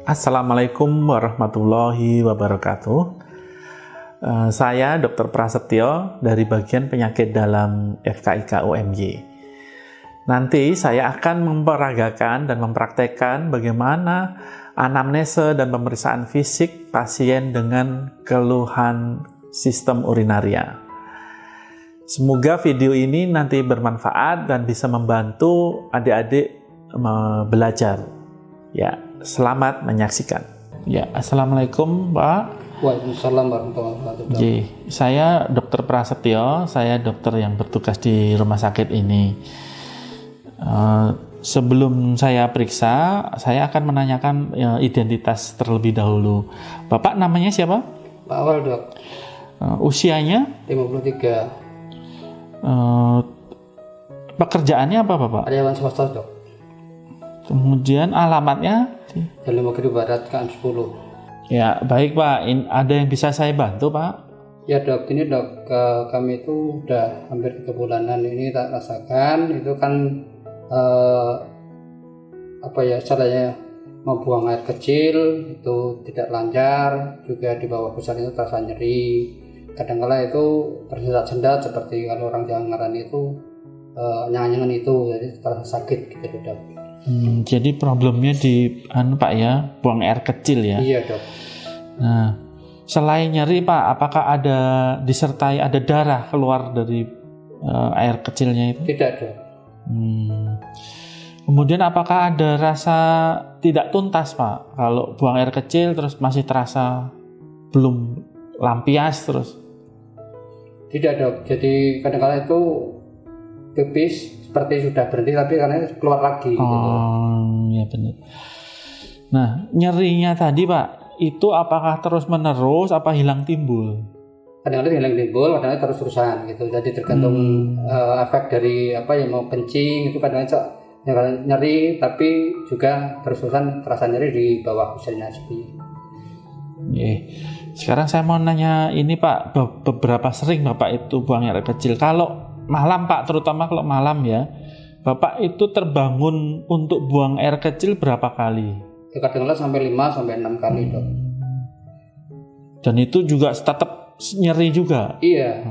Assalamualaikum warahmatullahi wabarakatuh. Saya Dr. Prasetyo dari bagian penyakit dalam FKIK UMY. Nanti saya akan memperagakan dan mempraktekkan bagaimana anamnese dan pemeriksaan fisik pasien dengan keluhan sistem urinaria. Semoga video ini nanti bermanfaat dan bisa membantu adik-adik belajar. Ya, selamat menyaksikan. Ya, Assalamualaikum Pak. Waalaikumsalam warahmatullahi wabarakatuh. Saya Dr. Prasetyo, saya dokter yang bertugas di rumah sakit ini. Sebelum saya periksa, saya akan menanyakan identitas terlebih dahulu. Bapak namanya siapa? Pak Awal, Dok. Usianya? 53. Pekerjaannya apa Bapak? Karyawan swasta, Dok. Kemudian alamatnya? Jalan Maghrib Barat, KM 10. Ya, baik Pak. Ada yang bisa saya bantu Pak? Ya Dok, ini Dok, kami itu udah hampir 3 bulanan ini tak rasakan itu kan caranya membuang air kecil itu tidak lancar, juga di bawah pusat itu terasa nyeri. Kadang-kala itu tersendat-sendat seperti kalau orang Jawa ngarani itu nyangan itu, jadi terasa sakit gitu Dok. Jadi problemnya di Pak ya, buang air kecil ya? Iya Dok. Nah, selain nyeri Pak, apakah disertai ada darah keluar dari air kecilnya itu? Tidak Dok. Kemudian apakah ada rasa tidak tuntas Pak? Kalau buang air kecil terus masih terasa belum lampias terus? Tidak Dok, jadi kadang-kadang itu pipis seperti sudah berhenti tapi karena keluar lagi gitu. Ya benar. Nah, nyerinya tadi Pak, itu apakah terus menerus apa hilang timbul? Kadang-kadang hilang timbul, kadang-kadang terus-terusan gitu. Jadi tergantung efek dari mau kencing itu kadang-kadang nyeri tapi juga terus-terusan terasa nyeri di bawah ususnya seperti. Sekarang saya mau nanya ini Pak, beberapa sering Bapak itu buang air kecil? Kalau malam Pak, terutama kalau malam ya, Bapak itu terbangun untuk buang air kecil berapa kali? Kadang-kadang sampai 5-6 kali Dok. Dan itu juga tetap nyeri juga? Iya.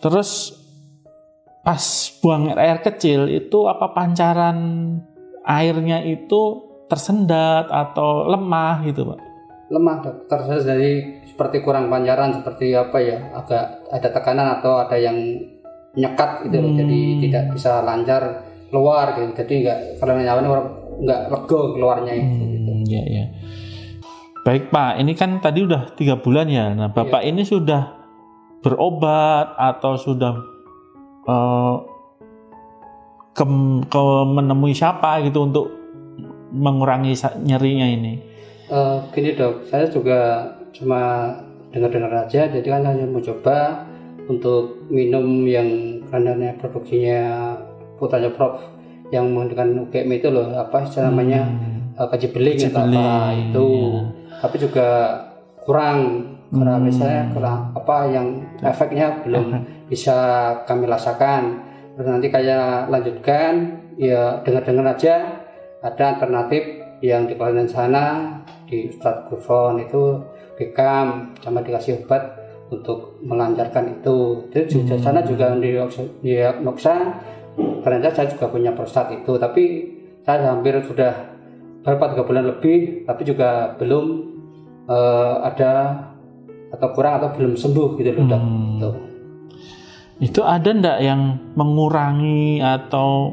Terus pas buang air kecil itu apa pancaran airnya itu tersendat atau lemah gitu Pak? Lemah Dok, terus dari seperti kurang pancaran, seperti agak ada tekanan atau ada yang nyekat gitu loh, jadi tidak bisa lancar keluar gitu, jadi kalau nyawain nggak lego keluarnya itu. Iya. Baik Pak, ini kan tadi udah 3 bulan ya. Nah Bapak ini sudah berobat atau sudah menemui siapa gitu untuk mengurangi nyerinya ini? Gini Dok, saya juga cuma dengar-dengar aja, jadi kan saya mau coba untuk minum yang karena produksinya putranya Prof yang menggunakan UGM itu loh, namanya kaji beling atau apa itu ya. Tapi juga kurang karena misalnya yang efeknya belum bisa kami rasakan. Terus nanti kayak lanjutkan ya, dengar-dengar aja ada alternatif yang di Kuala sana di Ustadz Gufron itu bekam sama dikasih obat untuk melancarkan itu. Jadi di sana juga diagnosa ternyata saya juga punya prostat itu, tapi saya hampir sudah berapa 3 bulan lebih tapi juga belum ada atau kurang atau belum sembuh gitu loh Dok. Itu ada enggak yang mengurangi atau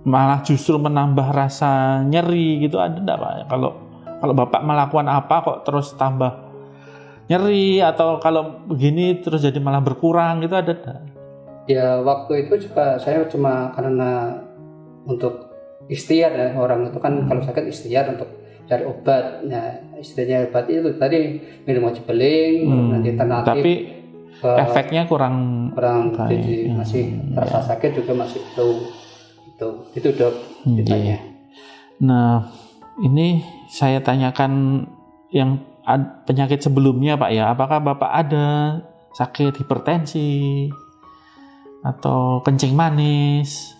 malah justru menambah rasa nyeri gitu, ada enggak Pak? Kalau Bapak melakukan apa kok terus tambah nyeri, atau kalau begini terus jadi malah berkurang gitu, ada enggak? Ya waktu itu juga saya cuma karena untuk ikhtiar ya, orang itu kan kalau sakit ikhtiar untuk cari obat. Nah istilahnya obat itu tadi minum kaji beling, nanti alternatif. Tapi efeknya kurang jadi masih rasa sakit juga masih itu Dok ditanya. Nah ini saya tanyakan yang penyakit sebelumnya Pak ya, apakah Bapak ada sakit hipertensi atau kencing manis?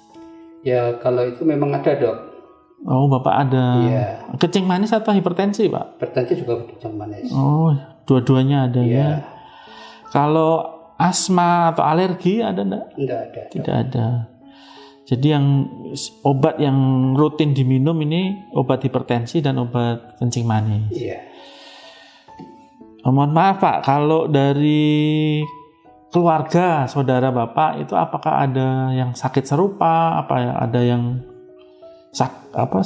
Ya kalau itu memang ada Dok, Oh, Bapak ada Iya. kencing manis atau hipertensi, Pak? Hipertensi juga kencing manis. Oh, dua-duanya ada Iya. ya. Kalau asma atau alergi ada enggak? Enggak ada. Tidak ada. Jadi yang obat yang rutin diminum ini obat hipertensi dan obat kencing manis. Iya. Mohon maaf Pak, kalau dari keluarga saudara Bapak itu apakah ada yang sakit serupa? Apa ya, ada yang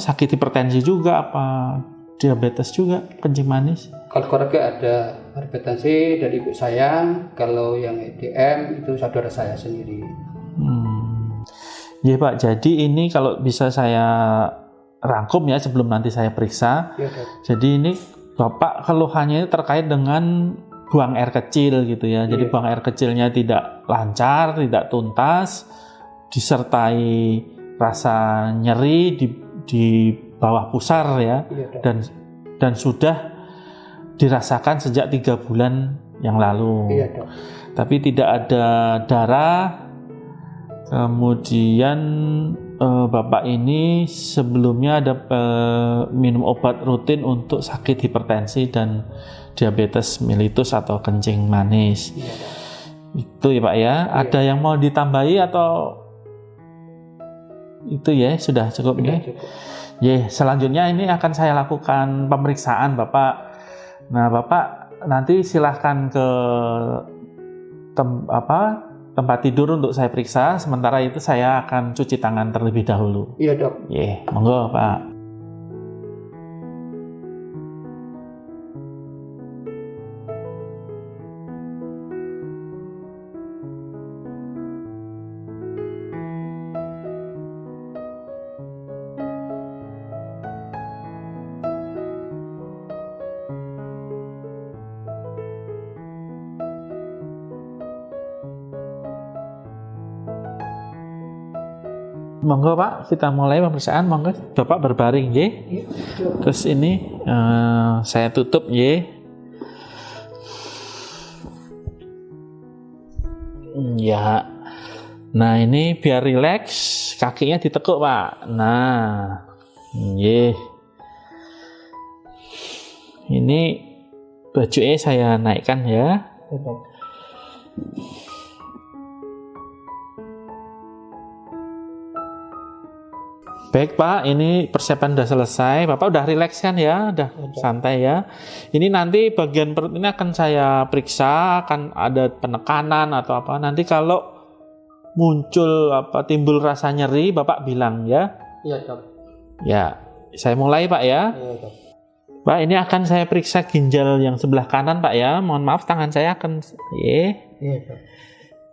sakit hipertensi juga? Apa diabetes juga kencing manis? Kalau keluarga ada hipertensi dari ibu saya, kalau yang EDM itu saudara saya sendiri. Ya Pak, jadi ini kalau bisa saya rangkum ya sebelum nanti saya periksa. Ya, Dok. Jadi ini Bapak keluhannya terkait dengan buang air kecil gitu ya. Jadi buang air kecilnya tidak lancar, tidak tuntas, disertai rasa nyeri di bawah pusar ya. Iya, Dok. Dan sudah dirasakan sejak 3 bulan yang lalu. Iya, Dok. Tapi tidak ada darah. Kemudian Bapak ini sebelumnya ada minum obat rutin untuk sakit hipertensi dan diabetes mellitus atau kencing manis. Iya, Itu ya Pak ya. Ada yang mau ditambahi atau itu ya sudah cukup ya? cukup. Ya, selanjutnya ini akan saya lakukan pemeriksaan Bapak. Nah, Bapak nanti silahkan ke tempat tidur untuk saya periksa. Sementara itu saya akan cuci tangan terlebih dahulu. Iya, Dok. Ya, monggo Pak. Monggo Pak, kita mulai pemeriksaan. Monggo Bapak berbaring ya. Terus ini saya tutup ya. Ya. Nah ini biar rileks, kakinya ditekuk Pak. Nah, ya. Ini bajunya saya naikkan ya. Baik Pak, ini persiapan udah selesai. Bapak udah rileks kan ya, udah santai ya. Ini nanti bagian perut ini akan saya periksa, akan ada penekanan atau apa. Nanti kalau muncul timbul rasa nyeri, Bapak bilang ya. Iya, Dok. Ya, saya mulai Pak ya. Iya, Dok. Pak, ini akan saya periksa ginjal yang sebelah kanan Pak ya. Mohon maaf tangan saya akan Iya, Dok.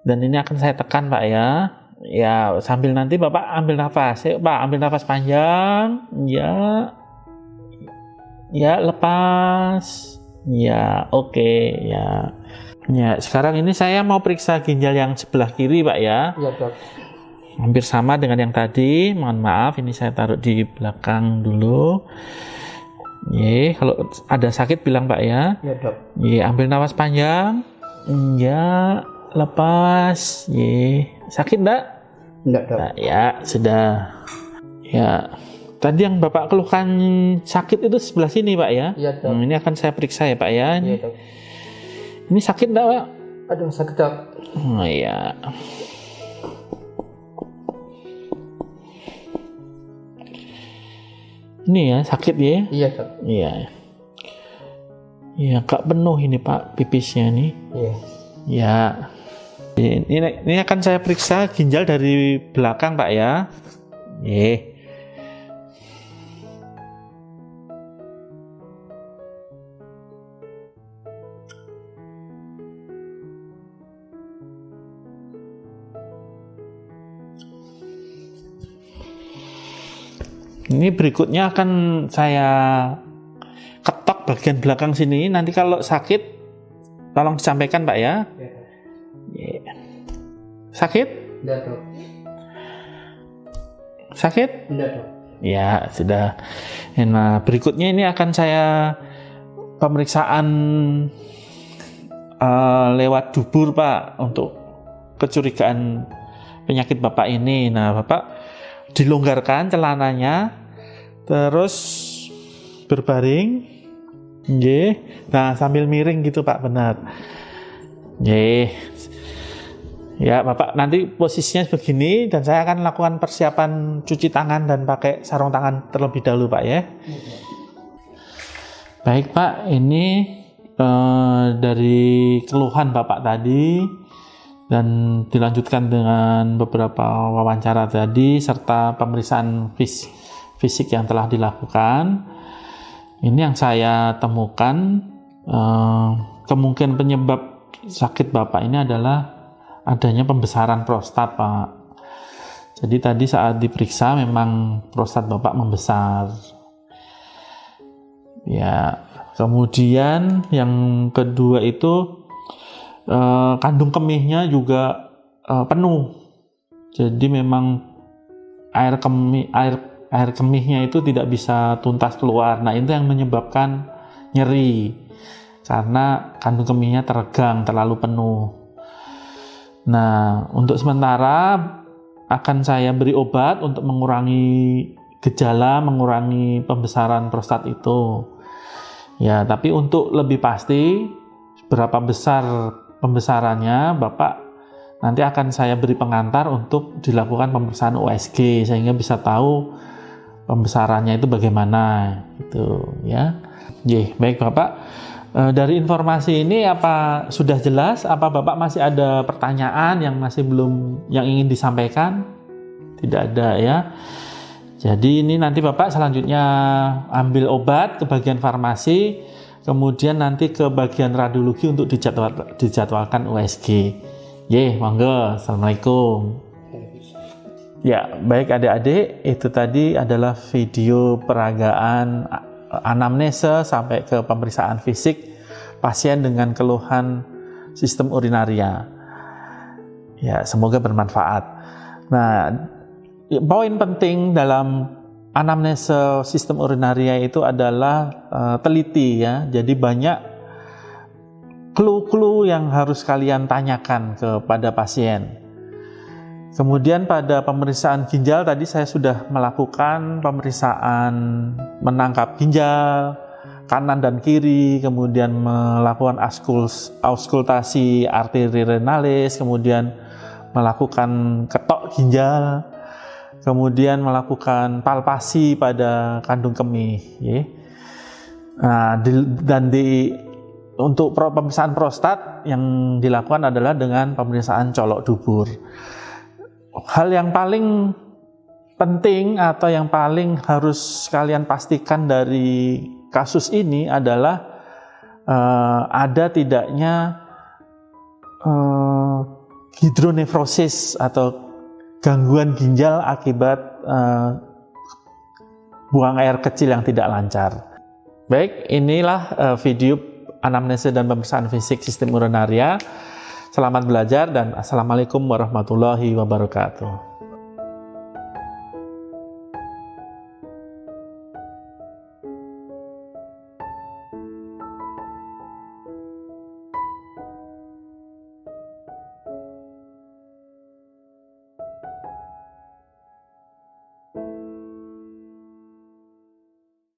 Dan ini akan saya tekan Pak ya. Ya, sambil nanti Bapak ambil nafas. Yuk Pak, ambil nafas panjang. Ya. Ya, lepas. Ya, oke. Ya. Ya, sekarang ini saya mau periksa ginjal yang sebelah kiri Pak ya. Iya, Dok. Hampir sama dengan yang tadi. Mohon maaf, ini saya taruh di belakang dulu. Ya, kalau ada sakit bilang Pak ya. Iya, Dok. Ya, ambil nafas panjang. Ya, lepas. Ya, sakit enggak? Enggak, Dok. Nah, ya, sudah. Ya. Tadi yang Bapak keluhkan sakit itu sebelah sini, Pak ya. Iya, Dok. Ini akan saya periksa ya, Pak ya. Iya, Dok. Ini sakit enggak, Pak? Aduh, sakit, Dok. Oh, iya. Ini ya, sakit ya? Iya, Dok. Iya. Iya, agak penuh ini, Pak, pipisnya nih. Iya. Ya. Ini akan saya periksa ginjal dari belakang Pak ya. Ini berikutnya akan saya ketok bagian belakang sini. Nanti kalau sakit tolong disampaikan Pak ya. Sakit? Enggak, Dok. Sakit? Enggak, Dok. Ya, sudah. Nah, berikutnya ini akan saya pemeriksaan lewat dubur, Pak, untuk kecurigaan penyakit Bapak ini. Nah, Bapak dilonggarkan celananya, Terus berbaring. Nggih. Nah, sambil miring gitu Pak, benar. Nggih. Ya, Bapak nanti posisinya begini dan saya akan lakukan persiapan cuci tangan dan pakai sarung tangan terlebih dahulu Pak ya. Baik Pak, ini dari keluhan Bapak tadi dan dilanjutkan dengan beberapa wawancara tadi serta pemeriksaan fisik yang telah dilakukan. Ini yang saya temukan kemungkinan penyebab sakit Bapak ini adalah adanya pembesaran prostat Pak. Jadi tadi saat diperiksa memang prostat Bapak membesar. Ya, kemudian yang kedua itu kandung kemihnya juga penuh. Jadi memang air kemihnya itu tidak bisa tuntas keluar. Nah, itu yang menyebabkan nyeri karena kandung kemihnya teregang terlalu penuh. Nah, untuk sementara akan saya beri obat untuk mengurangi gejala, mengurangi pembesaran prostat itu. Ya, tapi untuk lebih pasti berapa besar pembesarannya, Bapak nanti akan saya beri pengantar untuk dilakukan pemeriksaan USG sehingga bisa tahu pembesarannya itu bagaimana gitu ya. Baik Bapak. Dari informasi ini apa sudah jelas? Apa Bapak masih ada pertanyaan yang masih belum yang ingin disampaikan? Tidak ada ya. Jadi ini nanti Bapak selanjutnya ambil obat ke bagian farmasi, kemudian nanti ke bagian radiologi untuk dijadwalkan USG. Monggo. Assalamualaikum. Ya, baik adik-adik, itu tadi adalah video peragaan anamnesa sampai ke pemeriksaan fisik pasien dengan keluhan sistem urinaria. Ya, semoga bermanfaat. Nah, poin penting dalam anamnesa sistem urinaria itu adalah teliti ya. Jadi banyak clue-clue yang harus kalian tanyakan kepada pasien. Kemudian pada pemeriksaan ginjal tadi saya sudah melakukan pemeriksaan menangkap ginjal kanan dan kiri, kemudian melakukan auskultasi arteri renalis, kemudian melakukan ketok ginjal, kemudian melakukan palpasi pada kandung kemih. Nah, untuk pemeriksaan prostat yang dilakukan adalah dengan pemeriksaan colok dubur. Hal yang paling penting atau yang paling harus kalian pastikan dari kasus ini adalah ada tidaknya hidronefrosis atau gangguan ginjal akibat buang air kecil yang tidak lancar. Baik, inilah video anamnesa dan pemeriksaan fisik sistem urinaria. Selamat belajar dan assalamualaikum warahmatullahi wabarakatuh.